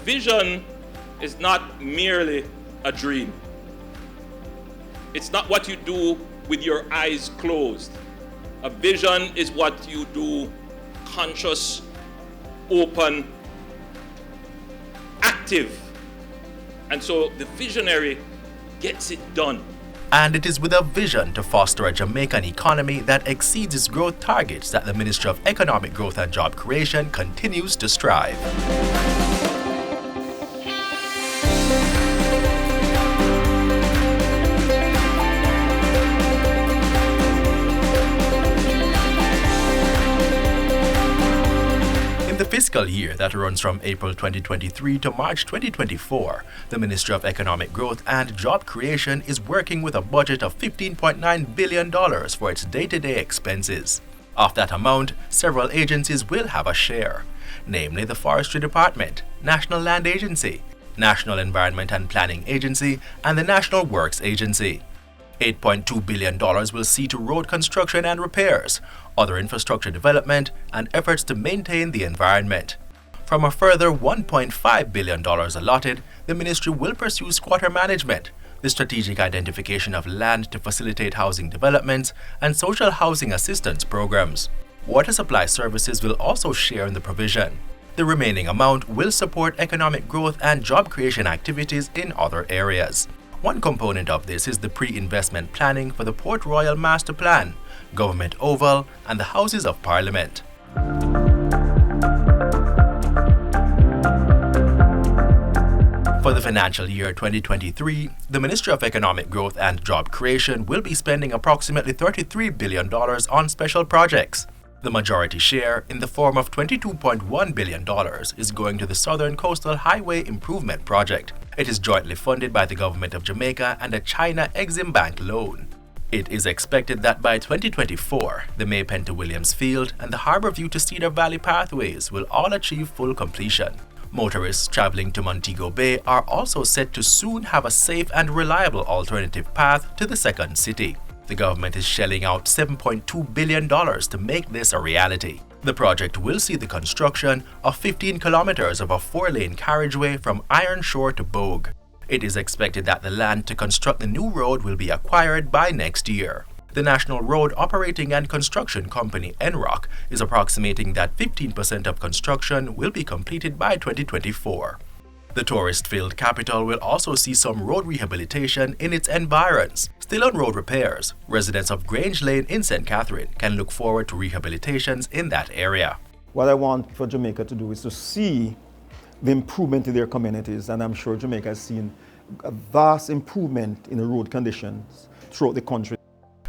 vision is not merely a dream. It's not what you do with your eyes closed. A vision is what you do conscious, open, active. And so the visionary gets it done. And it is with a vision to foster a Jamaican economy that exceeds its growth targets that the Ministry of Economic Growth and Job Creation continues to strive. The fiscal year that runs from April 2023 to March 2024, the Ministry of Economic Growth and Job Creation is working with a budget of $15.9 billion for its day-to-day expenses. Of that amount, several agencies will have a share, namely the Forestry Department, National Land Agency, National Environment and Planning Agency, and the National Works Agency. $8.2 billion will see to road construction and repairs, other infrastructure development, and efforts to maintain the environment. From a further $1.5 billion allotted, the ministry will pursue squatter management, the strategic identification of land to facilitate housing developments, and social housing assistance programs. Water supply services will also share in the provision. The remaining amount will support economic growth and job creation activities in other areas. One component of this is the pre-investment planning for the Port Royal Master Plan, Government Oval, and the Houses of Parliament. For the financial year 2023, the Ministry of Economic Growth and Job Creation will be spending approximately $33 billion on special projects. The majority share, in the form of $22.1 billion, is going to the Southern Coastal Highway Improvement Project. It is jointly funded by the Government of Jamaica and a China Exim Bank loan. It is expected that by 2024, the Maypen to Williams Field and the Harborview to Cedar Valley pathways will all achieve full completion. Motorists traveling to Montego Bay are also set to soon have a safe and reliable alternative path to the second city. The government is shelling out $7.2 billion to make this a reality. The project will see the construction of 15 kilometers of a 4-lane carriageway from Iron Shore to Bogue. It is expected that the land to construct the new road will be acquired by next year. The National Road Operating and Construction Company, NROC, is approximating that 15% of construction will be completed by 2024. The tourist-filled capital will also see some road rehabilitation in its environs. Still on road repairs, residents of Grange Lane in St. Catherine can look forward to rehabilitations in that area. What I want for Jamaica to do is to see the improvement in their communities, and I'm sure Jamaica has seen a vast improvement in the road conditions throughout the country.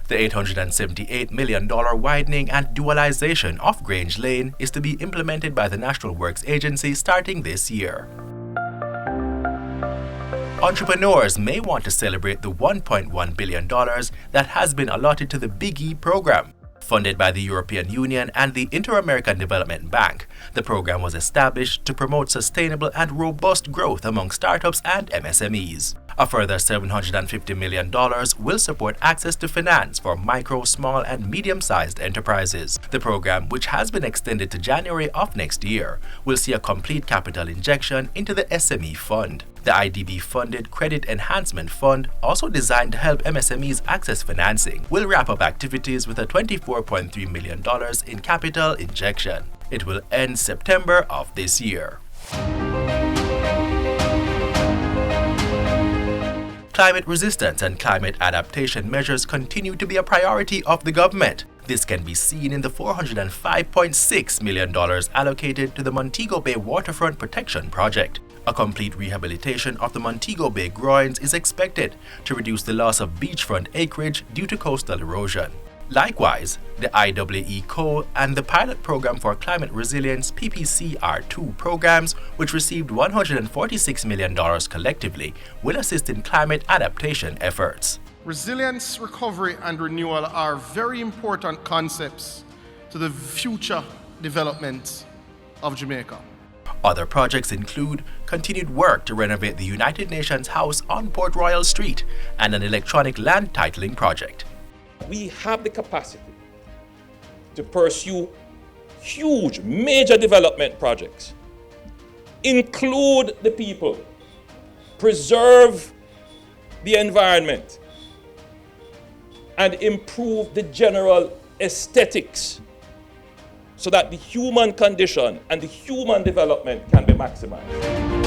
The $878 million widening and dualization of Grange Lane is to be implemented by the National Works Agency starting this year. Entrepreneurs may want to celebrate the $1.1 billion that has been allotted to the Big E program. Funded by the European Union and the Inter-American Development Bank, the program was established to promote sustainable and robust growth among startups and MSMEs. A further $750 million will support access to finance for micro, small, and medium-sized enterprises. The program, which has been extended to January of next year, will see a complete capital injection into the SME Fund. The IDB-funded Credit Enhancement Fund, also designed to help MSMEs access financing, will wrap up activities with a $24.3 million in capital injection. It will end September of this year. Climate resistance and climate adaptation measures continue to be a priority of the government. This can be seen in the $405.6 million allocated to the Montego Bay Waterfront Protection Project. A complete rehabilitation of the Montego Bay groins is expected to reduce the loss of beachfront acreage due to coastal erosion. Likewise, the IEE Co and the Pilot Program for Climate Resilience PPCR2 programs, which received $146 million collectively, will assist in climate adaptation efforts. Resilience, recovery, and renewal are very important concepts to the future development of Jamaica. Other projects include continued work to renovate the United Nations House on Port Royal Street and an electronic land titling project. We have the capacity to pursue huge, major development projects include the people, preserve the environment, and improve the general aesthetics so that the human condition and the human development can be maximized.